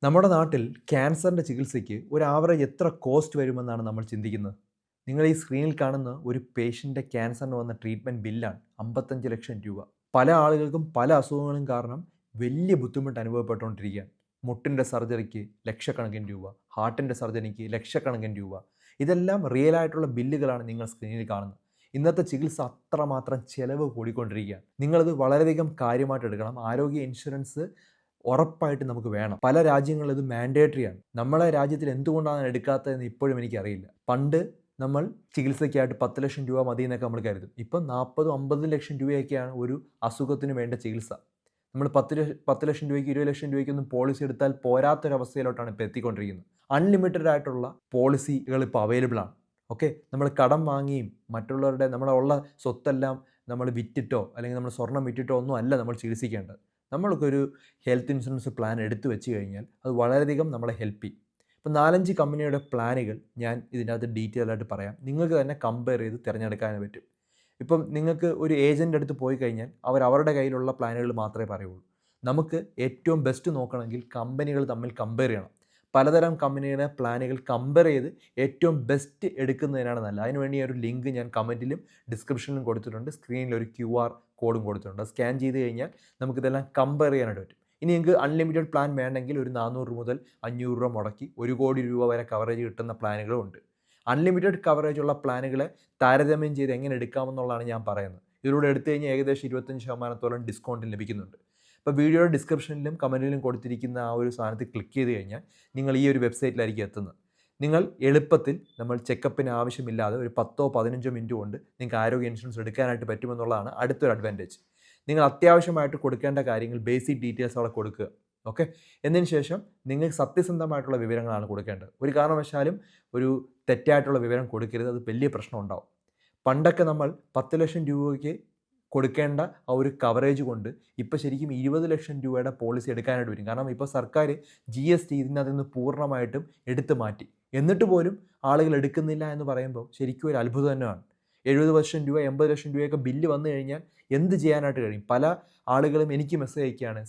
നമ്മുടെ നാട്ടിൽ ക്യാൻസറിൻ്റെ ചികിത്സയ്ക്ക് ഒരു ആവറേജ് എത്ര കോസ്റ്റ് വരുമെന്നാണ് നമ്മൾ ചിന്തിക്കുന്നത്. നിങ്ങൾ ഈ സ്ക്രീനിൽ കാണുന്ന ഒരു പേഷ്യൻ്റെ ക്യാൻസറിന് വന്ന ട്രീറ്റ്മെൻറ്റ് ബില്ലാണ് 55 ലക്ഷം രൂപ. പല ആളുകൾക്കും പല അസുഖങ്ങളും കാരണം വലിയ ബുദ്ധിമുട്ട് അനുഭവപ്പെട്ടുകൊണ്ടിരിക്കുകയാണ്. മുട്ടിൻ്റെ സർജറിക്ക് ലക്ഷക്കണക്കിന് രൂപ, ഹാർട്ടിൻ്റെ സർജറിക്ക് ലക്ഷക്കണക്കിന് രൂപ. ഇതെല്ലാം റിയൽ ആയിട്ടുള്ള ബില്ലുകളാണ് നിങ്ങൾ സ്ക്രീനിൽ കാണുന്നത്. ഇന്നത്തെ ചികിത്സ അത്രമാത്രം ചിലവ് കൂടിക്കൊണ്ടിരിക്കുകയാണ്. നിങ്ങളത് വളരെയധികം കാര്യമായിട്ട് എടുക്കണം. ആരോഗ്യ ഇൻഷുറൻസ് ഉറപ്പായിട്ട് നമുക്ക് വേണം. പല രാജ്യങ്ങളിലും ഇത് മാൻഡേറ്ററി ആണ്. നമ്മളെ രാജ്യത്തിൽ എന്തുകൊണ്ടാണ് എടുക്കാത്തതെന്ന് ഇപ്പോഴും എനിക്കറിയില്ല. പണ്ട് നമ്മൾ ചികിത്സയ്ക്കായിട്ട് 10 ലക്ഷം രൂപ മതി എന്നൊക്കെ നമ്മൾ കരുതും. ഇപ്പം 40-50 ലക്ഷം രൂപയൊക്കെയാണ് ഒരു അസുഖത്തിന് വേണ്ട ചികിത്സ. നമ്മൾ 10 ലക്ഷം രൂപയ്ക്ക് 20 ലക്ഷം രൂപയ്ക്കൊന്നും പോളിസി എടുത്താൽ പോരാത്തൊരവസ്ഥയിലോട്ടാണ് ഇപ്പോൾ എത്തിക്കൊണ്ടിരിക്കുന്നത്. അൺലിമിറ്റഡ് ആയിട്ടുള്ള പോളിസികൾ ഇപ്പോൾ അവൈലബിൾ ആണ്. ഓക്കെ, നമ്മൾ കടം വാങ്ങിയും മറ്റുള്ളവരുടെ നമ്മുടെ ഉള്ള സ്വത്തെല്ലാം നമ്മൾ വിറ്റിട്ടോ അല്ലെങ്കിൽ നമ്മൾ സ്വർണം വിറ്റിട്ടോ ഒന്നും അല്ല നമ്മൾ ചികിത്സിക്കേണ്ടത്. നമ്മൾക്കൊരു ഹെൽത്ത് ഇൻഷുറൻസ് പ്ലാൻ എടുത്തു വെച്ച് കഴിഞ്ഞാൽ അത് വളരെയധികം നമ്മളെ ഹെൽപ്പ് ചെയ്യും. ഇപ്പോൾ 4-5 കമ്പനിയുടെ പ്ലാനുകൾ ഞാൻ ഇതിനകത്ത് ഡീറ്റെയിൽ ആയിട്ട് പറയാം. നിങ്ങൾക്ക് തന്നെ കമ്പയർ ചെയ്ത് തിരഞ്ഞെടുക്കാൻ പറ്റും. ഇപ്പം നിങ്ങൾക്ക് ഒരു ഏജൻ്റ് അടുത്ത് പോയി കഴിഞ്ഞാൽ അവരുടെ കയ്യിലുള്ള പ്ലാനുകൾ മാത്രമേ പറയുള്ളൂ. നമുക്ക് ഏറ്റവും ബെസ്റ്റ് നോക്കണമെങ്കിൽ കമ്പനികൾ തമ്മിൽ കമ്പയർ ചെയ്യണം. പലതരം കമ്പനിയുടെ പ്ലാനുകൾ കമ്പയർ ചെയ്ത് ഏറ്റവും ബെസ്റ്റ് എടുക്കുന്നതിനാണ് നല്ലത്. അതിനുവേണ്ടി ഒരു ലിങ്ക് ഞാൻ കമൻറ്റിലും ഡിസ്ക്രിപ്ഷനിലും കൊടുത്തിട്ടുണ്ട്. സ്ക്രീനിൽ ഒരു QR കോഡും കൊടുത്തിട്ടുണ്ട്. സ്കാൻ ചെയ്ത് കഴിഞ്ഞാൽ നമുക്കിതെല്ലാം കമ്പയർ ചെയ്യാനായിട്ട് പറ്റും. ഇനി നിങ്ങൾക്ക് അൺലിമിറ്റഡ് പ്ലാൻ വേണമെങ്കിൽ ഒരു 400 മുതൽ 500 രൂപ മുടക്കി 1 കോടി രൂപ വരെ കവറേജ് കിട്ടുന്ന പ്ലാനുകളും ഉണ്ട്. അൺലിമിറ്റഡ് കവറേജ് ഉള്ള പ്ലാനുകളെ താരതമ്യം ചെയ്ത് എങ്ങനെ എടുക്കാമെന്നുള്ളതാണ് ഞാൻ പറയുന്നത്. ഇതിലൂടെ എടുത്തു കഴിഞ്ഞാൽ ഏകദേശം 25% ഡിസ്കൗണ്ട് ലഭിക്കുന്നുണ്ട്. ഇപ്പോൾ വീഡിയോയുടെ ഡിസ്ക്രിപ്ഷനിലും കമൻറ്റിലും കൊടുത്തിരിക്കുന്ന ആ ഒരു സാധനത്തിൽ ക്ലിക്ക് ചെയ്ത് കഴിഞ്ഞാൽ നിങ്ങൾ ഈ ഒരു വെബ്സൈറ്റിലായിരിക്കും എത്തുന്നത്. നിങ്ങൾ എളുപ്പത്തിൽ നമ്മൾ ചെക്കപ്പിന് ആവശ്യമില്ലാതെ ഒരു 10-15 മിനിറ്റ് കൊണ്ട് നിങ്ങൾക്ക് ആരോഗ്യ ഇൻഷുറൻസ് എടുക്കാനായിട്ട് പറ്റുമെന്നുള്ളതാണ് അടുത്തൊരു അഡ്വാൻറ്റേജ്. നിങ്ങൾ അത്യാവശ്യമായിട്ട് കൊടുക്കേണ്ട കാര്യങ്ങൾ ബേസിക് ഡീറ്റെയിൽസ് അവിടെ കൊടുക്കുക. ഓക്കെ, എന്നതിന് ശേഷം നിങ്ങൾക്ക് സത്യസന്ധമായിട്ടുള്ള വിവരങ്ങളാണ് കൊടുക്കേണ്ടത്. ഒരു കാരണവശാലും ഒരു തെറ്റായിട്ടുള്ള വിവരം കൊടുക്കരുത്. അത് വലിയ പ്രശ്നം ഉണ്ടാവും. പണ്ടൊക്കെ നമ്മൾ 10 ലക്ഷം രൂപയ്ക്ക് കൊടുക്കേണ്ട ആ ഒരു കവറേജ് കൊണ്ട് ഇപ്പോൾ ശരിക്കും 20 ലക്ഷം രൂപയുടെ പോളിസി എടുക്കാനായിട്ട് വരും. കാരണം ഇപ്പോൾ സർക്കാർ GST ഇതിനകത്ത് നിന്ന് പൂർണ്ണമായിട്ടും എടുത്തു മാറ്റി. എന്നിട്ട് പോലും ആളുകൾ എടുക്കുന്നില്ല എന്ന് പറയുമ്പോൾ ശരിക്കും ഒരു അത്ഭുതം തന്നെയാണ്. 70 ലക്ഷം രൂപ 80 ലക്ഷം രൂപയൊക്കെ ബില്ല് വന്നു കഴിഞ്ഞാൽ എന്ത് ചെയ്യാനായിട്ട് കഴിയും? പല ആളുകളും എനിക്ക് മെസ്സേജ് അയക്കുകയാണ്,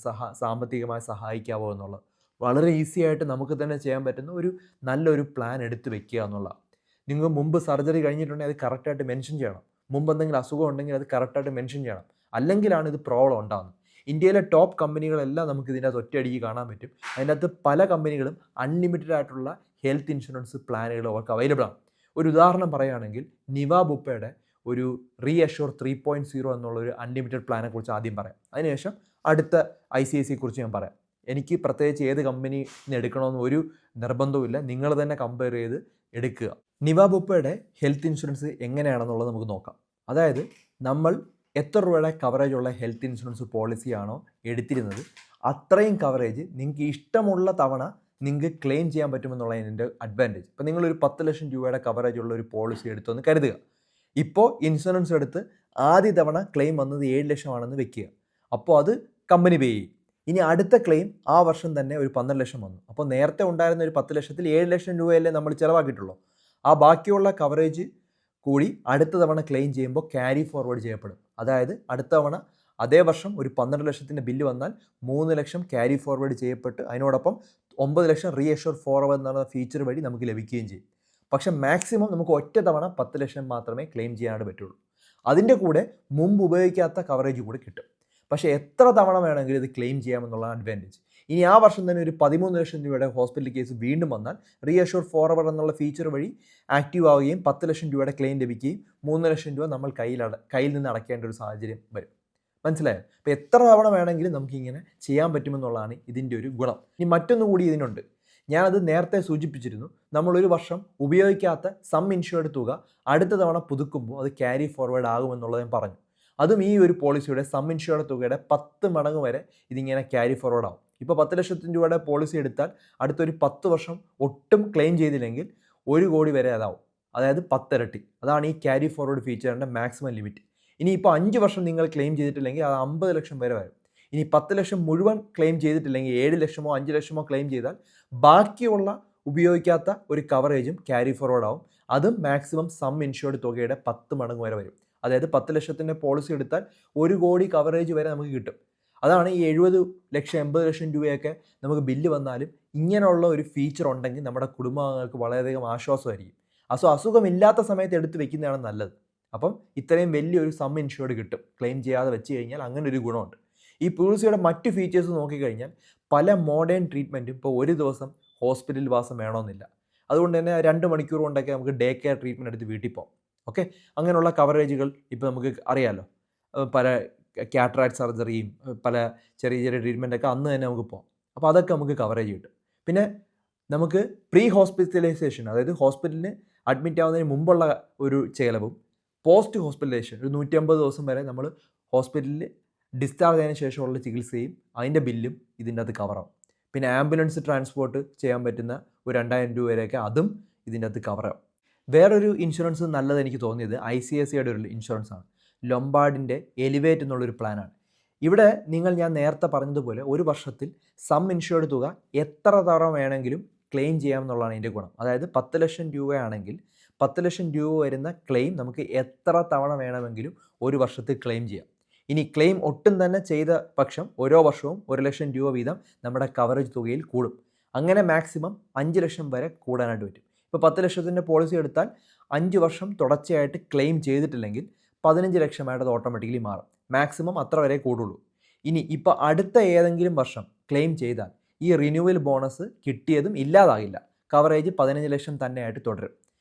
സാമ്പത്തികമായി സഹായിക്കാവോ എന്നുള്ളത്. വളരെ ഈസി ആയിട്ട് നമുക്ക് തന്നെ ചെയ്യാൻ പറ്റുന്ന ഒരു നല്ലൊരു പ്ലാൻ എടുത്ത് വെക്കുക എന്നുള്ളതാണ്. നിങ്ങൾ മുമ്പ് സർജറി കഴിഞ്ഞിട്ടുണ്ടെങ്കിൽ അത് കറക്റ്റായിട്ട് മെൻഷൻ ചെയ്യണം. മുമ്പ് എന്തെങ്കിലും അസുഖം ഉണ്ടെങ്കിൽ അത് കറക്റ്റായിട്ട് മെൻഷൻ ചെയ്യണം. അല്ലെങ്കിലാണ് ഇത് പ്രോബ്ലം ഉണ്ടാകുന്നത്. ഇന്ത്യയിലെ ടോപ്പ് കമ്പനികളെല്ലാം നമുക്ക് ഇതിനകത്ത് ഒറ്റയടിക്ക് കാണാൻ പറ്റും. അതിനകത്ത് പല കമ്പനികളും അൺലിമിറ്റഡ് ആയിട്ടുള്ള ഹെൽത്ത് ഇൻഷുറൻസ് പ്ലാനുകൾ അവർക്ക് അവൈലബിൾ ആണ്. ഒരു ഉദാഹരണം പറയുകയാണെങ്കിൽ നിവ ബുപ്പയുടെ ഒരു റീഅഷ്യൂർ 3.0 എന്നുള്ളൊരു അൺലിമിറ്റഡ് പ്ലാനെ കുറിച്ച് ആദ്യം പറയാം. അതിനുശേഷം അടുത്ത ICICI കുറിച്ച് ഞാൻ പറയാം. എനിക്ക് പ്രത്യേകിച്ച് ഏത് കമ്പനി എടുക്കണമെന്ന് ഒരു നിർബന്ധവുമില്ല. നിങ്ങൾ തന്നെ കമ്പയർ ചെയ്ത് എടുക്കുക. നിവ ബുപ്പയുടെ ഹെൽത്ത് ഇൻഷുറൻസ് എങ്ങനെയാണെന്നുള്ളത് നമുക്ക് നോക്കാം. അതായത് നമ്മൾ എത്ര രൂപയുടെ കവറേജ് ഉള്ള ഹെൽത്ത് ഇൻഷുറൻസ് പോളിസിയാണോ എടുത്തിരുന്നത് അത്രയും കവറേജ് നിങ്ങൾക്ക് ഇഷ്ടമുള്ള തവണ നിങ്ങൾക്ക് ക്ലെയിം ചെയ്യാൻ പറ്റുമെന്നുള്ളതാണ് ഇതിൻ്റെ അഡ്വാൻറ്റേജ്. ഇപ്പോൾ നിങ്ങളൊരു 10 ലക്ഷം രൂപയുടെ കവറേജ് ഉള്ള ഒരു പോളിസി എടുത്തെന്ന് കരുതുക. ഇപ്പോൾ ഇൻഷുറൻസ് എടുത്ത് ആദ്യ തവണ ക്ലെയിം വന്നത് 7 ലക്ഷമാണെന്ന് വെക്കുക. അപ്പോൾ അത് കമ്പനി പേ ചെയ്യും. ഇനി അടുത്ത ക്ലെയിം ആ വർഷം തന്നെ ഒരു 12 ലക്ഷം വന്നു. അപ്പോൾ നേരത്തെ ഉണ്ടായിരുന്ന ഒരു 10 ലക്ഷത്തിൽ 7 ലക്ഷം രൂപയല്ലേ നമ്മൾ ചിലവാക്കിയിട്ടുള്ളൂ. ആ ബാക്കിയുള്ള കവറേജ് കൂടി അടുത്ത തവണ ക്ലെയിം ചെയ്യുമ്പോൾ ക്യാരി ഫോർവേഡ് ചെയ്യപ്പെടും. അതായത് അടുത്ത തവണ അതേ വർഷം ഒരു 12 ലക്ഷത്തിൻ്റെ ബില്ല് വന്നാൽ 3 ലക്ഷം ക്യാരി ഫോർവേഡ് ചെയ്യപ്പെട്ട് അതിനോടൊപ്പം 9 ലക്ഷം റീഅഷ്യൂർ ഫോർവേഡ് എന്ന ഫീച്ചർ വഴി നമുക്ക് ലഭിക്കുകയും ചെയ്യും. പക്ഷേ മാക്സിമം നമുക്ക് ഒറ്റ തവണ 10 ലക്ഷം മാത്രമേ ക്ലെയിം ചെയ്യാനായിട്ട് പറ്റുള്ളൂ. അതിൻ്റെ കൂടെ മുമ്പ് ഉപയോഗിക്കാത്ത കവറേജ് കൂടി കിട്ടും. പക്ഷേ എത്ര തവണ വേണമെങ്കിലും ഇത് ക്ലെയിം ചെയ്യാമെന്നുള്ള അഡ്വാൻറ്റേജ്. ഇനി ആ വർഷം തന്നെ ഒരു 13 ലക്ഷം രൂപയുടെ ഹോസ്പിറ്റൽ കേസ് വീണ്ടും വന്നാൽ റീഅഷ്യൂർ ഫോർവേഡ് എന്നുള്ള ഫീച്ചർ വഴി ആക്റ്റീവ് ആവുകയും 10 ലക്ഷം രൂപയുടെ ക്ലെയിം ലഭിക്കുകയും 3 ലക്ഷം രൂപ നമ്മൾ കയ്യിൽ നിന്ന് അടയ്ക്കേണ്ട ഒരു സാഹചര്യം വരും. മനസ്സിലായോ? അപ്പോൾ എത്ര തവണ വേണമെങ്കിലും നമുക്കിങ്ങനെ ചെയ്യാൻ പറ്റുമെന്നുള്ളതാണ് ഇതിൻ്റെ ഒരു ഗുണം. ഇനി മറ്റൊന്നു കൂടി ഇതിനുണ്ട്. ഞാനത് നേരത്തെ സൂചിപ്പിച്ചിരുന്നു. നമ്മളൊരു വർഷം ഉപയോഗിക്കാത്ത സം ഇൻഷുർഡ് തുക അടുത്ത തവണ പുതുക്കുമ്പോൾ അത് ക്യാരി ഫോർവേഡ് ആകുമെന്നുള്ളത് ഞാൻ പറഞ്ഞു. അതും ഈ ഒരു പോളിസിയുടെ സം ഇൻഷുർഡ് തുകയുടെ 10 മടങ്ങ് വരെ ഇതിങ്ങനെ ക്യാരി ഫോർവേഡ് ആവും. ഇപ്പോൾ 10 ലക്ഷത്തിന് രൂപയുടെ പോളിസി എടുത്താൽ അടുത്തൊരു 10 വർഷം ഒട്ടും ക്ലെയിം ചെയ്തില്ലെങ്കിൽ 1 കോടി വരെ അതാവും. അതായത് 10 ഇരട്ടി. അതാണ് ഈ ക്യാരി ഫോർവേഡ് ഫീച്ചറിൻ്റെ മാക്സിമം ലിമിറ്റ്. ഇനി ഇപ്പോൾ 5 വർഷം നിങ്ങൾ ക്ലെയിം ചെയ്തിട്ടില്ലെങ്കിൽ അത് 50 ലക്ഷം വരെ വരും. ഇനി 10 ലക്ഷം മുഴുവൻ ക്ലെയിം ചെയ്തിട്ടില്ലെങ്കിൽ 7 ലക്ഷമോ 5 ലക്ഷമോ ക്ലെയിം ചെയ്താൽ ബാക്കിയുള്ള ഉപയോഗിക്കാത്ത ഒരു കവറേജും ക്യാരി ഫോർവേഡ് ആവും. അതും മാക്സിമം സം ഇൻഷുർഡ് തുകയുടെ 10 മടങ്ങ് വരെ വരും. അതായത് 10 ലക്ഷത്തിൻ്റെ പോളിസി എടുത്താൽ 1 കോടി കവറേജ് വരെ നമുക്ക് കിട്ടും. അതാണ് ഈ 70 ലക്ഷം 80 ലക്ഷം രൂപയൊക്കെ നമുക്ക് ബില്ല് വന്നാലും ഇങ്ങനെയുള്ള ഒരു ഫീച്ചർ ഉണ്ടെങ്കിൽ നമ്മുടെ കുടുംബാംഗങ്ങൾക്ക് വളരെയധികം ആശ്വാസമായിരിക്കും. അസുഖമില്ലാത്ത സമയത്ത് എടുത്ത് വെക്കുന്നതാണ് നല്ലത്. അപ്പം ഇത്രയും വലിയൊരു സം ഇൻഷ്യൂർഡ് കിട്ടും. ക്ലെയിം ചെയ്യാതെ വെച്ച് കഴിഞ്ഞാൽ അങ്ങനെ ഒരു ഗുണമുണ്ട്. ഈ പോളിസിയുടെ മറ്റ് ഫീച്ചേഴ്സ് നോക്കിക്കഴിഞ്ഞാൽ പല മോഡേൺ ട്രീറ്റ്മെൻറ്റും ഇപ്പോൾ ഒരു ദിവസം ഹോസ്പിറ്റൽ വാസം വേണമെന്നില്ല. അതുകൊണ്ട് തന്നെ 2 മണിക്കൂർ കൊണ്ടൊക്കെ നമുക്ക് ഡേ കെയർ ട്രീറ്റ്മെൻറ്റ് എടുത്ത് വീട്ടിൽ പോകാം. ഓക്കെ, അങ്ങനെയുള്ള കവറേജുകൾ ഇപ്പോൾ നമുക്ക് അറിയാമല്ലോ. പല കാറ്ററാക്ട് സർജറിയും പല ചെറിയ ചെറിയ ട്രീറ്റ്മെൻറ്റൊക്കെ അന്ന് തന്നെ നമുക്ക് പോകാം. അപ്പോൾ അതൊക്കെ നമുക്ക് കവറേജ് കിട്ടും. പിന്നെ നമുക്ക് പ്രീ ഹോസ്പിറ്റലൈസേഷൻ, അതായത് ഹോസ്പിറ്റലിന് അഡ്മിറ്റ് ആവുന്നതിന് മുമ്പുള്ള ഒരു ചിലവും പോസ്റ്റ് ഹോസ്പിറ്റലൈസേഷൻ ഒരു 150 ദിവസം വരെ നമ്മൾ ഹോസ്പിറ്റലിൽ ഡിസ്ചാർജ് ആയതിനു ശേഷമുള്ള ചികിത്സയും അതിൻ്റെ ബില്ലും ഇതിൻ്റെ അകത്ത് കവറാവും. പിന്നെ ആംബുലൻസ് ട്രാൻസ്പോർട്ട് ചെയ്യാൻ പറ്റുന്ന ഒരു 2000 രൂപ വരെയൊക്കെ അതും ഇതിൻ്റെ അകത്ത് കവറാവും. വേറൊരു ഇൻഷുറൻസ് നല്ലത് എനിക്ക് തോന്നിയത് ICICIയുടെ ഒരു ഇൻഷുറൻസ് ആണ്. ലൊംബാർഡിൻ്റെ എലിവേറ്റ് എന്നുള്ളൊരു പ്ലാനാണ്. ഇവിടെ ഞാൻ നേരത്തെ പറഞ്ഞതുപോലെ ഒരു വർഷത്തിൽ സം ഇൻഷുർഡ് തുക എത്ര തവണ വേണമെങ്കിലും ക്ലെയിം ചെയ്യാമെന്നുള്ളതാണ് ഇതിൻ്റെ ഗുണം. അതായത് 10 ലക്ഷം രൂപയാണെങ്കിൽ 10 ലക്ഷം രൂപ വരുന്ന ക്ലെയിം നമുക്ക് എത്ര തവണ വേണമെങ്കിലും ഒരു വർഷത്തിൽ ക്ലെയിം ചെയ്യാം. ഇനി ക്ലെയിം ഒട്ടും തന്നെ ചെയ്ത പക്ഷം ഓരോ വർഷവും 1 ലക്ഷം രൂപ വീതം നമ്മുടെ കവറേജ് തുകയിൽ കൂടും. അങ്ങനെ മാക്സിമം 5 ലക്ഷം വരെ കൂടാനായിട്ട് പറ്റും. ഇപ്പോൾ 10 ലക്ഷത്തിൻ്റെ പോളിസി എടുത്താൽ 5 വർഷം തുടർച്ചയായിട്ട് ക്ലെയിം ചെയ്തിട്ടില്ലെങ്കിൽ 15 ലക്ഷമായിട്ട് അത് ഓട്ടോമാറ്റിക്കലി മാറും. മാക്സിമം അത്ര വരെ കൂടുള്ളൂ. ഇനി ഇപ്പോൾ അടുത്ത ഏതെങ്കിലും വർഷം ക്ലെയിം ചെയ്താൽ ഈ റിന്യൂവൽ ബോണസ് കിട്ടിയതും ഇല്ലാതാകില്ല. കവറേജ് 15 ലക്ഷം തന്നെയായിട്ട് തുടരും.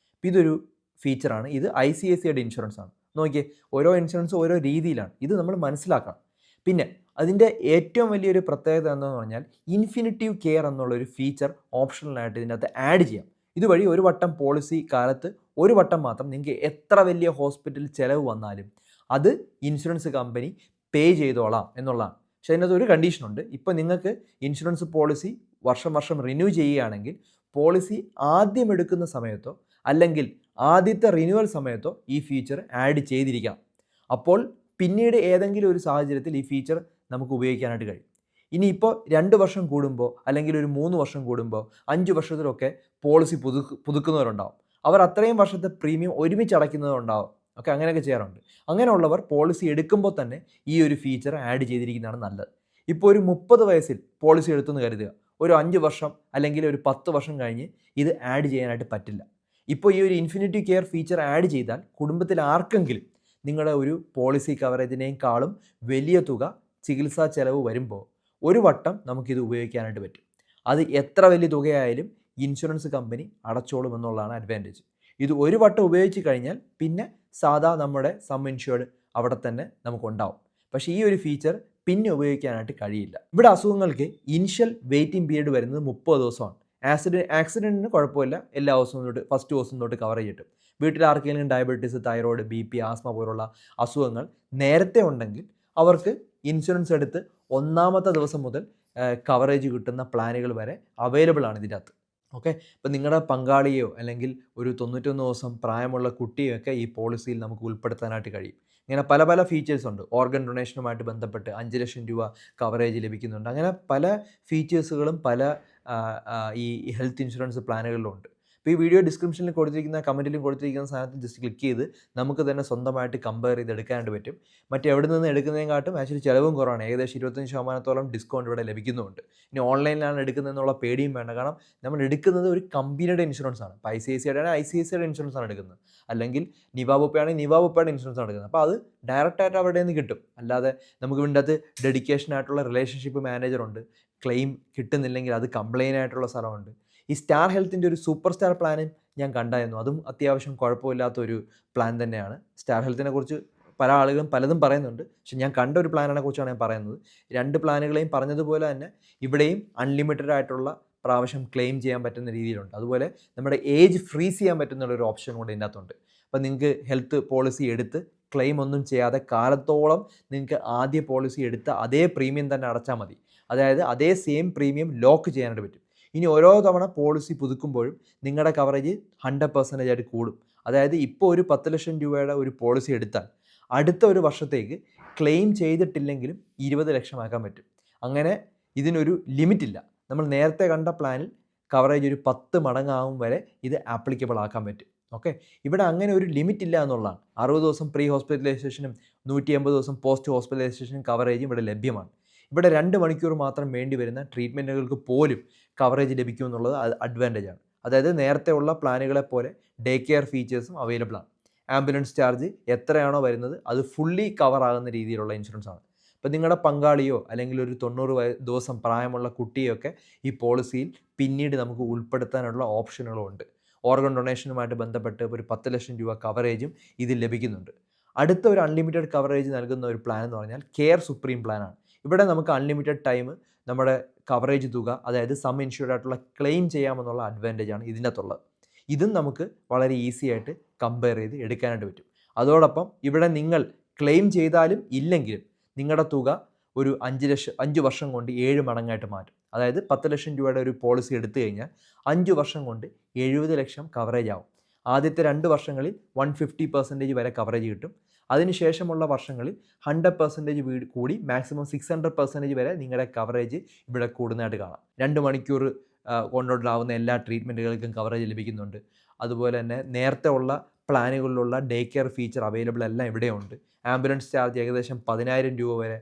ഇതൊരു ഫീച്ചറാണ്. ഇത് ICICIയുടെ ഇൻഷുറൻസ് ആണ്. നോക്കിയേ, ഓരോ ഇൻഷുറൻസും ഓരോ രീതിയിലാണ്. ഇത് നമ്മൾ മനസ്സിലാക്കണം. പിന്നെ അതിൻ്റെ ഏറ്റവും വലിയൊരു പ്രത്യേകത എന്താണെന്ന് പറഞ്ഞാൽ ഇൻഫിനിറ്റീവ് കെയർ എന്നുള്ളൊരു ഫീച്ചർ ഓപ്ഷണലായിട്ട് ഇതിനകത്ത് ആഡ് ചെയ്യാം. ഇതുവഴി ഒരു വട്ടം പോളിസി കാലത്ത് ഒരു വട്ടം മാത്രം നിങ്ങൾക്ക് എത്ര വലിയ ഹോസ്പിറ്റൽ ചിലവ് വന്നാലും അത് ഇൻഷുറൻസ് കമ്പനി പേ ചെയ്തോളാം എന്നുള്ളതാണ്. പക്ഷേ അതിനകത്ത് ഒരു കണ്ടീഷനുണ്ട്. ഇപ്പോൾ നിങ്ങൾക്ക് ഇൻഷുറൻസ് പോളിസി വർഷം റിന്യൂ ചെയ്യുകയാണെങ്കിൽ പോളിസി ആദ്യം എടുക്കുന്ന സമയത്തോ അല്ലെങ്കിൽ ആദ്യത്തെ റിന്യൂവൽ സമയത്തോ ഈ ഫീച്ചർ ആഡ് ചെയ്തിരിക്കാം. അപ്പോൾ പിന്നീട് ഏതെങ്കിലും ഒരു സാഹചര്യത്തിൽ ഈ ഫീച്ചർ നമുക്ക് ഉപയോഗിക്കാനായിട്ട് കഴിയും. ഇനിയിപ്പോൾ 2 വർഷം കൂടുമ്പോൾ അല്ലെങ്കിൽ ഒരു 3 വർഷം കൂടുമ്പോൾ 5 വർഷത്തിലൊക്കെ പോളിസി പുതുക്കുന്നവരുണ്ടാവും. അവർ അത്രയും വർഷത്തെ പ്രീമിയം ഒരുമിച്ച് അടയ്ക്കുന്നവരുണ്ടാവും. ഓക്കെ, അങ്ങനെയൊക്കെ ചെയ്യാറുണ്ട്. അങ്ങനെയുള്ളവർ പോളിസി എടുക്കുമ്പോൾ തന്നെ ഈ ഒരു ഫീച്ചർ ആഡ് ചെയ്തിരിക്കുന്നതാണ് നല്ലത്. ഇപ്പോൾ ഒരു 30 വയസ്സിൽ പോളിസി എടുത്തെന്ന് കരുതുക. ഒരു 5 വർഷം അല്ലെങ്കിൽ ഒരു 10 വർഷം കഴിഞ്ഞ് ഇത് ആഡ് ചെയ്യാനായിട്ട് പറ്റില്ല. ഇപ്പോൾ ഈ ഒരു ഇൻഫിനിറ്റി കെയർ ഫീച്ചർ ആഡ് ചെയ്താൽ കുടുംബത്തിൽ ആർക്കെങ്കിലും നിങ്ങളുടെ ഒരു പോളിസി കവറേജിനേക്കാളും വലിയ തുക ചികിത്സാ ചെലവ് വരുമ്പോൾ ഒരു വട്ടം നമുക്കിത് ഉപയോഗിക്കാനായിട്ട് പറ്റും. അത് എത്ര വലിയ തുകയായാലും ഇൻഷുറൻസ് കമ്പനി അടച്ചോളും എന്നുള്ളതാണ് അഡ്വാൻറ്റേജ്. ഇത് ഒരു വട്ടം ഉപയോഗിച്ച് കഴിഞ്ഞാൽ പിന്നെ സാധാ നമ്മുടെ സം ഇൻഷ്യൂർഡ് അവിടെ തന്നെ നമുക്കുണ്ടാവും. പക്ഷേ ഈ ഒരു ഫീച്ചർ പിന്നെ ഉപയോഗിക്കാനായിട്ട് കഴിയില്ല. ഇവിടെ അസുഖങ്ങൾക്ക് ഇനിഷ്യൽ വെയിറ്റിംഗ് പീരീഡ് വരുന്നത് 30 ദിവസമാണ്. ആക്സിഡൻറ്റിന് കുഴപ്പമില്ല, എല്ലാ ദിവസവും തൊട്ട് ഫസ്റ്റ് ദിവസം തൊട്ട് കവർ ചെയ്തിട്ടും. വീട്ടിൽ ആർക്കെങ്കിലും ഡയബറ്റീസ്, തൈറോയ്ഡ്, BP, ആസ്മ പോലുള്ള അസുഖങ്ങൾ നേരത്തെ ഉണ്ടെങ്കിൽ അവർക്ക് ഇൻഷുറൻസ് എടുത്ത് 1ാമത്തെ ദിവസം മുതൽ കവറേജ് കിട്ടുന്ന പ്ലാനുകൾ വരെ അവൈലബിൾ ആണ് ഇതിൻ്റെ അകത്ത്. ഓക്കെ, ഇപ്പം നിങ്ങളുടെ പങ്കാളിയോ അല്ലെങ്കിൽ ഒരു 91 ദിവസം പ്രായമുള്ള കുട്ടിയൊക്കെ ഈ പോളിസിയിൽ നമുക്ക് ഉൾപ്പെടുത്താനായിട്ട് കഴിയും. ഇങ്ങനെ പല പല ഫീച്ചേഴ്സ് ഉണ്ട്. ഓർഗൻ ഡൊണേഷനുമായിട്ട് ബന്ധപ്പെട്ട് 5 ലക്ഷം രൂപ കവറേജ് ലഭിക്കുന്നുണ്ട്. അങ്ങനെ പല ഫീച്ചേഴ്സുകളും പല ഈ ഹെൽത്ത് ഇൻഷുറൻസ് പ്ലാനുകളിലുണ്ട്. അപ്പോൾ ഈ വീഡിയോ ഡിസ്ക്രിപ്ഷനിൽ കൊടുത്തിരിക്കുന്ന കമൻറ്റിലും കൊടുത്തിരിക്കുന്ന സാധനത്തിൽ ജസ്റ്റ് ക്ലിക്ക് ചെയ്ത് നമുക്ക് തന്നെ സ്വന്തമായിട്ട് കമ്പയർ ചെയ്ത് എടുക്കാനായിട്ട് പറ്റും. മറ്റെവിടെ നിന്ന് എടുക്കുന്നതിനെക്കാട്ടും ആക്ച്വലി ചിലവും കുറവാണ്. ഏകദേശം 25% ഡിസ്കൗണ്ട് ഇവിടെ ലഭിക്കുന്നുമുണ്ട്. ഇനി ഓൺലൈനിലാണ് എടുക്കുന്നതെന്നുള്ള പേടിയും വേണ്ട. കാരണം നമ്മൾ എടുക്കുന്നത് ഒരു കമ്പനിയുടെ ഇൻഷുറൻസ് ആണ്. ഇപ്പോൾ ICICIയുടെ ഇൻഷുറൻസ് ആണ് എടുക്കുന്നത്. അല്ലെങ്കിൽ നിവാബുപ്പയാണെങ്കിൽ നിവാബുപ്പയുടെ ഇൻഷുറൻസ് ആണ് എടുക്കുന്നത്. അപ്പോൾ അത് ഡയറക്റ്റായിട്ട് അവരുടെ നിന്ന് കിട്ടും. അല്ലാതെ നമുക്ക് ഇതിൻ്റെ അകത്ത് ഡെഡിക്കേഷൻ ആയിട്ടുള്ള റിലേഷൻഷിപ്പ് മാനേജറുണ്ട്. ക്ലെയിം കിട്ടുന്നില്ലെങ്കിൽ അത് കംപ്ലയിൻ്റ് ആയിട്ടുള്ള സ്ഥലമുണ്ട്. ഈ സ്റ്റാർ ഹെൽത്തിൻ്റെ ഒരു സൂപ്പർ സ്റ്റാർ പ്ലാനും ഞാൻ കണ്ടായിരുന്നു. അതും അത്യാവശ്യം കുഴപ്പമില്ലാത്തൊരു പ്ലാൻ തന്നെയാണ്. സ്റ്റാർ ഹെൽത്തിനെ കുറിച്ച് പല ആളുകളും പലതും പറയുന്നുണ്ട്. പക്ഷെ ഞാൻ കണ്ട ഒരു പ്ലാനിനെ കുറിച്ചാണ് ഞാൻ പറയുന്നത്. 2 പ്ലാനുകളെയും പറഞ്ഞതുപോലെ തന്നെ ഇവിടെയും അൺലിമിറ്റഡ് ആയിട്ടുള്ള പ്രാവശ്യം ക്ലെയിം ചെയ്യാൻ പറ്റുന്ന രീതിയിലുണ്ട്. അതുപോലെ നമ്മുടെ ഏജ് ഫ്രീസ് ചെയ്യാൻ പറ്റുന്നുള്ളൊരു ഓപ്ഷൻ കൂടെ ഇതിൻ്റെ അകത്തുണ്ട്. അപ്പോൾ നിങ്ങൾക്ക് ഹെൽത്ത് പോളിസി എടുത്ത് ക്ലെയിം ഒന്നും ചെയ്യാതെ കാലത്തോളം നിങ്ങൾക്ക് ആദ്യ പോളിസി എടുത്ത അതേ പ്രീമിയം തന്നെ അടച്ചാൽ മതി. അതായത് അതേ സെയിം പ്രീമിയം ലോക്ക് ചെയ്യാനായിട്ട് പറ്റും. ഇനി ഓരോ തവണ പോളിസി പുതുക്കുമ്പോഴും നിങ്ങളുടെ കവറേജ് 100% ആയിട്ട് കൂടും. അതായത് ഇപ്പോൾ ഒരു 10 ലക്ഷം രൂപയുടെ ഒരു പോളിസി എടുത്താൽ അടുത്ത ഒരു വർഷത്തേക്ക് ക്ലെയിം ചെയ്തിട്ടില്ലെങ്കിലും 20 ലക്ഷമാക്കാൻ പറ്റും. അങ്ങനെ ഇതിനൊരു ലിമിറ്റില്ല. നമ്മൾ നേരത്തെ കണ്ട പ്ലാനിൽ കവറേജ് ഒരു 10 മടങ്ങാവും വരെ ഇത് ആപ്ലിക്കബിൾ ആക്കാൻ പറ്റും. ഓക്കെ, ഇവിടെ അങ്ങനെ ഒരു ലിമിറ്റ് ഇല്ല എന്നുള്ളതാണ്. 60 ദിവസം പ്രീ ഹോസ്പിറ്റലൈസേഷനും 180 ദിവസം പോസ്റ്റ് ഹോസ്പിറ്റലൈസേഷനും കവറേജും ഇവിടെ ലഭ്യമാണ്. ഇവിടെ 2 മണിക്കൂർ മാത്രം വേണ്ടി വരുന്ന ട്രീറ്റ്മെൻറ്റുകൾക്ക് പോലും കവറേജ് ലഭിക്കുമെന്നുള്ളത് അഡ്വാൻറ്റേജ് ആണ്. അതായത് നേരത്തെ ഉള്ള പ്ലാനുകളെ പോലെ ഡേ കെയർ ഫീച്ചേഴ്സും അവൈലബിൾ ആണ്. ആംബുലൻസ് ചാർജ് എത്രയാണോ വരുന്നത് അത് ഫുള്ളി കവർ ആകുന്ന രീതിയിലുള്ള ഇൻഷുറൻസ് ആണ്. ഇപ്പം നിങ്ങളുടെ പങ്കാളിയോ അല്ലെങ്കിൽ ഒരു 90 ദിവസം പ്രായമുള്ള കുട്ടിയൊക്കെ ഈ പോളിസിയിൽ പിന്നീട് നമുക്ക് ഉൾപ്പെടുത്താനുള്ള ഓപ്ഷനുകളും ഉണ്ട്. ഓർഗൻ ഡൊണേഷനുമായിട്ട് ബന്ധപ്പെട്ട് ഒരു 10 ലക്ഷം രൂപ കവറേജും ഇതിൽ ലഭിക്കുന്നുണ്ട്. അടുത്ത ഒരു അൺലിമിറ്റഡ് കവറേജ് നൽകുന്ന ഒരു പ്ലാൻ എന്ന് പറഞ്ഞാൽ കെയർ സുപ്രീം പ്ലാനാണ്. ഇവിടെ നമുക്ക് അൺലിമിറ്റഡ് ടൈം നമ്മുടെ കവറേജ് തുക, അതായത് സം ഇൻഷ്യൂർഡ് ആയിട്ടുള്ള ക്ലെയിം ചെയ്യാമെന്നുള്ള അഡ്വാൻറ്റേജ് ആണ് ഇതിൻ്റെ അകത്തുള്ളത്. ഇതും നമുക്ക് വളരെ ഈസി ആയിട്ട് കമ്പയർ ചെയ്ത് എടുക്കാനായിട്ട് പറ്റും. അതോടൊപ്പം ഇവിടെ നിങ്ങൾ ക്ലെയിം ചെയ്താലും ഇല്ലെങ്കിലും നിങ്ങളുടെ തുക ഒരു 5 വർഷം കൊണ്ട് 7 മടങ്ങായിട്ട് മാറ്റും. അതായത് 10 ലക്ഷം രൂപയുടെ ഒരു പോളിസി എടുത്തു കഴിഞ്ഞാൽ 5 വർഷം കൊണ്ട് 70 ലക്ഷം കവറേജ് ആവും. ആദ്യത്തെ 2 വർഷങ്ങളിൽ 150% വരെ കവറേജ് കിട്ടും. അതിനുശേഷമുള്ള വർഷങ്ങളിൽ 100% കൂടി മാക്സിമം 600% വരെ നിങ്ങളുടെ കവറേജ് ഇവിടെ കൂടുന്നതായിട്ട് കാണാം. 2 മണിക്കൂർ കൊണ്ടുണ്ടാവുന്ന എല്ലാ ട്രീറ്റ്മെൻറ്റുകൾക്കും കവറേജ് ലഭിക്കുന്നുണ്ട്. അതുപോലെ തന്നെ നേരത്തെ ഉള്ള പ്ലാനുകളിലുള്ള ഡേ കെയർ ഫീച്ചർ അവൈലബിൾ എല്ലാം ഇവിടെയുണ്ട്. ആംബുലൻസ് ചാർജ് ഏകദേശം 10,000 രൂപ വരെ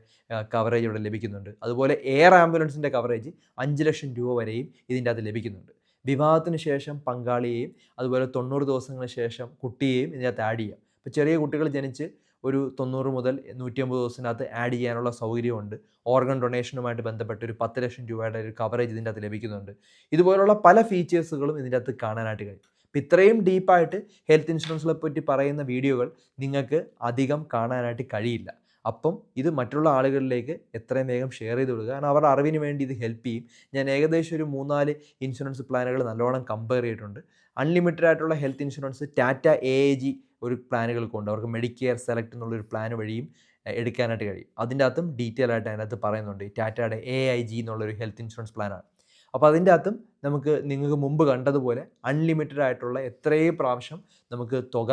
കവറേജ് ഇവിടെ ലഭിക്കുന്നുണ്ട്. അതുപോലെ എയർ ആംബുലൻസിൻ്റെ കവറേജ് 5 ലക്ഷം രൂപ വരെയും ഇതിൻ്റെ അകത്ത് ലഭിക്കുന്നുണ്ട്. വിവാഹത്തിന് ശേഷം പങ്കാളിയെയും അതുപോലെ 90 ദിവസങ്ങൾക്ക് ശേഷം കുട്ടിയെയും ഇതിനകത്ത് ആഡ് ചെയ്യാം. ഇപ്പോൾ ചെറിയ കുട്ടികൾ ജനിച്ച് ഒരു 90 മുതൽ 150 ദിവസത്തിനകത്ത് ആഡ് ചെയ്യാനുള്ള സൗകര്യമുണ്ട്. ഓർഗൻ ഡൊണേഷനുമായിട്ട് ബന്ധപ്പെട്ട് ഒരു 10 ലക്ഷം രൂപയുടെ ഒരു കവറേജ് ഇതിൻ്റെ അകത്ത് ലഭിക്കുന്നുണ്ട്. ഇതുപോലുള്ള പല ഫീച്ചേഴ്സുകളും ഇതിൻ്റെ അകത്ത് കാണാനായിട്ട് കഴിയും. അപ്പോൾ ഇത്രയും ഡീപ്പായിട്ട് ഹെൽത്ത് ഇൻഷുറൻസിനെ പറ്റി പറയുന്ന വീഡിയോകൾ നിങ്ങൾക്ക് അധികം കാണാനായിട്ട് കഴിയില്ല. അപ്പം ഇത് മറ്റുള്ള ആളുകളിലേക്ക് എത്രയും വേഗം ഷെയർ ചെയ്ത് കൊടുക്കുക. കാരണം അവരുടെ അറിവിന് വേണ്ടി ഇത് ഹെൽപ്പ് ചെയ്യും. ഞാൻ ഏകദേശം ഒരു 3-4 ഇൻഷുറൻസ് പ്ലാനുകൾ നല്ലോണം കമ്പയർ ചെയ്തിട്ടുണ്ട്. അൺലിമിറ്റഡ് ആയിട്ടുള്ള ഹെൽത്ത് ഇൻഷുറൻസ് ടാറ്റ AIG ഒരു പ്ലാനുകൾക്കുണ്ട്. അവർക്ക് മെഡിക്കെയർ സെലക്ട് എന്നുള്ളൊരു പ്ലാൻ വഴിയും എടുക്കാനായിട്ട് കഴിയും. അതിൻ്റെ അകത്തും ഡീറ്റെയിൽ ആയിട്ട് അതിനകത്ത് പറയുന്നുണ്ട്. ടാറ്റയുടെ AIG എന്നുള്ളൊരു ഹെൽത്ത് ഇൻഷുറൻസ് പ്ലാനാണ്. അപ്പോൾ അതിൻ്റെ അകത്തും നിങ്ങൾക്ക് മുമ്പ് കണ്ടതുപോലെ അൺലിമിറ്റഡ് ആയിട്ടുള്ള എത്രയും പ്രാവശ്യം നമുക്ക് തുക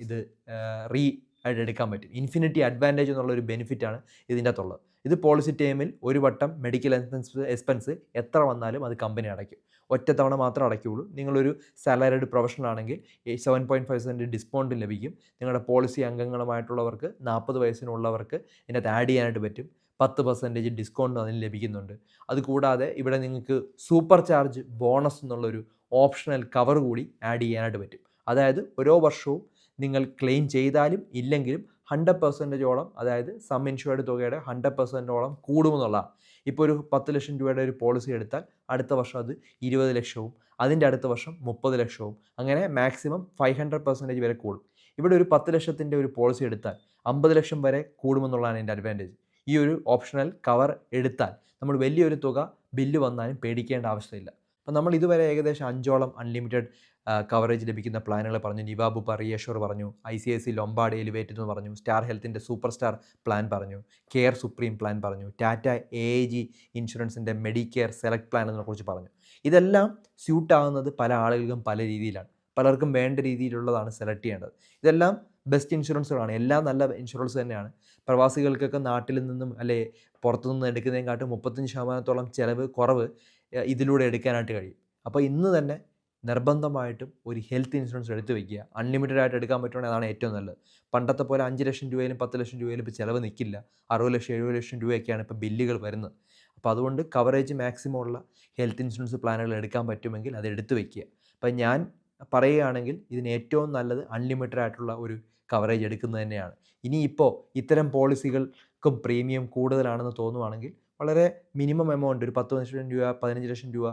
ഇത് ആയിട്ട് എടുക്കാൻ പറ്റും. ഇൻഫിനിറ്റി അഡ്വാൻറ്റേജ് എന്നുള്ളൊരു ബെനിഫിറ്റാണ് ഇതിൻ്റെ അകത്തുള്ളത്. ഇത് പോളിസി ടൈമിൽ ഒരു വട്ടം മെഡിക്കൽ എക്സ്പെൻസ് എത്ര വന്നാലും അത് കമ്പനി അടയ്ക്കും. ഒറ്റത്തവണ മാത്രം അടയ്ക്കുകയുള്ളൂ. നിങ്ങളൊരു സാലറിഡ് പ്രൊഫഷണൽ ആണെങ്കിൽ 7.5% ഡിസ്കൗണ്ട് ലഭിക്കും. നിങ്ങളുടെ പോളിസി അംഗങ്ങളുമായിട്ടുള്ളവർക്ക് 40 വയസ്സിനുള്ളവർക്ക് ഇതിനകത്ത് ആഡ് ചെയ്യാനായിട്ട് പറ്റും. 10% ഡിസ്കൗണ്ട് അതിന് ലഭിക്കുന്നുണ്ട്. അതുകൂടാതെ ഇവിടെ നിങ്ങൾക്ക് സൂപ്പർ ചാർജ് ബോണസ് എന്നുള്ളൊരു ഓപ്ഷണൽ കവർ കൂടി ആഡ് ചെയ്യാനായിട്ട് പറ്റും. അതായത് ഓരോ വർഷവും നിങ്ങൾ ക്ലെയിം ചെയ്താലും ഇല്ലെങ്കിലും 100%ഓളം, അതായത് സം ഇൻഷ്യൂർഡ് തുകയുടെ 100%ഓളം കൂടുമെന്നുള്ളതാണ്. ഇപ്പോൾ ഒരു 10 ലക്ഷം രൂപയുടെ ഒരു പോളിസി എടുത്താൽ അടുത്ത വർഷം അത് 20 ലക്ഷവും അതിൻ്റെ അടുത്ത വർഷം 30 ലക്ഷവും അങ്ങനെ മാക്സിമം 500% വരെ കൂടും. ഇവിടെ ഒരു 10 ലക്ഷത്തിൻ്റെ ഒരു പോളിസി എടുത്താൽ 50 ലക്ഷം വരെ കൂടുമെന്നുള്ളതാണ് എൻ്റെ അഡ്വാൻറ്റേജ്. ഈ ഒരു ഓപ്ഷണൽ കവർ എടുത്താൽ നമ്മൾ വലിയൊരു തുക ബില്ല് വന്നാലും പേടിക്കേണ്ട ആവശ്യമില്ല. അപ്പോൾ നമ്മൾ ഇതുവരെ ഏകദേശം 5ഓളം അൺലിമിറ്റഡ് കവറേജ് ലഭിക്കുന്ന പ്ലാനുകൾ പറഞ്ഞു. നിവാബ് റിയഷോർ പറഞ്ഞു, ICICI ലൊംബാർഡ് എലിവേറ്റഡ് എന്ന് പറഞ്ഞു, സ്റ്റാർ ഹെൽത്തിൻ്റെ സൂപ്പർ സ്റ്റാർ പ്ലാൻ പറഞ്ഞു, കെയർ സുപ്രീം പ്ലാൻ പറഞ്ഞു, ടാറ്റ AIG ഇൻഷുറൻസിൻ്റെ മെഡിക്കെയർ സെലക്ട് പ്ലാൻ എന്നതിനെക്കുറിച്ച് പറഞ്ഞു. ഇതെല്ലാം സ്യൂട്ട് ആകുന്നത് പല ആളുകൾക്കും പല രീതിയിലാണ്. പലർക്കും വേണ്ട രീതിയിലുള്ളതാണ് സെലക്ട് ചെയ്യേണ്ടത്. ഇതെല്ലാം ബെസ്റ്റ് ഇൻഷുറൻസുകളാണ്. എല്ലാം നല്ല ഇൻഷുറൻസ് തന്നെയാണ്. പ്രവാസികൾക്കൊക്കെ നാട്ടിൽ നിന്നും അല്ലെ പുറത്തുനിന്ന് എടുക്കുന്നതിനെക്കാട്ടും 35% ചിലവ് കുറവ് ഇതിലൂടെ എടുക്കാനായിട്ട് കഴിയും. അപ്പോൾ ഇന്ന് തന്നെ നിർബന്ധമായിട്ടും ഒരു ഹെൽത്ത് ഇൻഷുറൻസ് എടുത്തു വയ്ക്കുക. അൺലിമിറ്റഡ് ആയിട്ട് എടുക്കാൻ പറ്റുവാണെങ്കിൽ അതാണ് ഏറ്റവും നല്ലത്. പണ്ടത്തെ പോലെ 5 ലക്ഷം രൂപയിലും 10 ലക്ഷം രൂപയിലും ഇപ്പോൾ ചിലവ് നിൽക്കില്ല. 60 ലക്ഷം 70 ലക്ഷം രൂപയൊക്കെയാണ് ഇപ്പോൾ ബില്ലുകൾ വരുന്നത്. അപ്പോൾ അതുകൊണ്ട് കവറേജ് മാക്സിമം ഉള്ള ഹെൽത്ത് ഇൻഷുറൻസ് പ്ലാനുകൾ എടുക്കാൻ പറ്റുമെങ്കിൽ അത് എടുത്തു വയ്ക്കുക. അപ്പോൾ ഞാൻ പറയുകയാണെങ്കിൽ ഇതിന് ഏറ്റവും നല്ലത് അൺലിമിറ്റഡ് ആയിട്ടുള്ള ഒരു കവറേജ് എടുക്കുന്നത് തന്നെയാണ്. ഇനിയിപ്പോൾ ഇത്തരം പോളിസികൾക്കും പ്രീമിയം കൂടുതലാണെന്ന് തോന്നുവാണെങ്കിൽ വളരെ മിനിമം എമൗണ്ട് ഒരു 10 ലക്ഷം രൂപ 15 ലക്ഷം രൂപ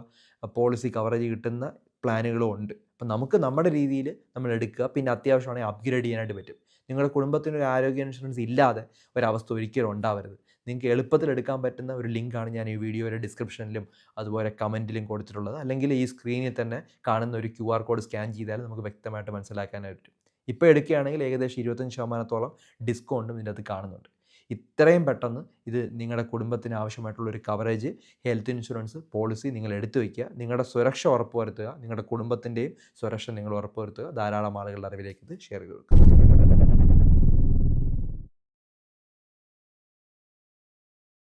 പോളിസി കവറേജ് കിട്ടുന്ന പ്ലാനുകളും ഉണ്ട്. അപ്പം നമുക്ക് നമ്മുടെ രീതിയിൽ നമ്മൾ എടുക്കുക. പിന്നെ അത്യാവശ്യമാണെങ്കിൽ അപ്ഗ്രേഡ് ചെയ്യാനായിട്ട് പറ്റും. നിങ്ങളുടെ കുടുംബത്തിനൊരു ആരോഗ്യ ഇൻഷുറൻസ് ഇല്ലാതെ ഒരവസ്ഥ ഒരിക്കലും ഉണ്ടാവരുത്. നിങ്ങൾക്ക് എളുപ്പത്തിൽ എടുക്കാൻ പറ്റുന്ന ഒരു ലിങ്കാണ് ഞാൻ ഈ വീഡിയോയുടെ ഡിസ്ക്രിപ്ഷനിലും അതുപോലെ കമൻറ്റിലും കൊടുത്തിട്ടുള്ളത്. അല്ലെങ്കിൽ ഈ സ്ക്രീനിൽ തന്നെ കാണുന്ന ഒരു QR കോഡ് സ്കാൻ ചെയ്താൽ നമുക്ക് വ്യക്തമായിട്ട് മനസ്സിലാക്കാനായിട്ട് പറ്റും. ഇപ്പോൾ എടുക്കുകയാണെങ്കിൽ ഏകദേശം 25% ഡിസ്കൗണ്ടും ഇതിൻ്റെ അകത്ത് കാണുന്നുണ്ട്. ഇത്രയും പെട്ടെന്ന് ഇത് നിങ്ങളുടെ കുടുംബത്തിന് ആവശ്യമായിട്ടുള്ളൊരു കവറേജ് ഹെൽത്ത് ഇൻഷുറൻസ് പോളിസി നിങ്ങൾ എടുത്തു വയ്ക്കുക. നിങ്ങളുടെ സുരക്ഷ ഉറപ്പുവരുത്തുക. നിങ്ങളുടെ കുടുംബത്തിൻ്റെയും സുരക്ഷ നിങ്ങൾ ഉറപ്പുവരുത്തുക. ധാരാളം ആളുകളുടെ അറിവിലേക്ക് ഇത് ഷെയർ ചെയ്ത് കൊടുക്കുക.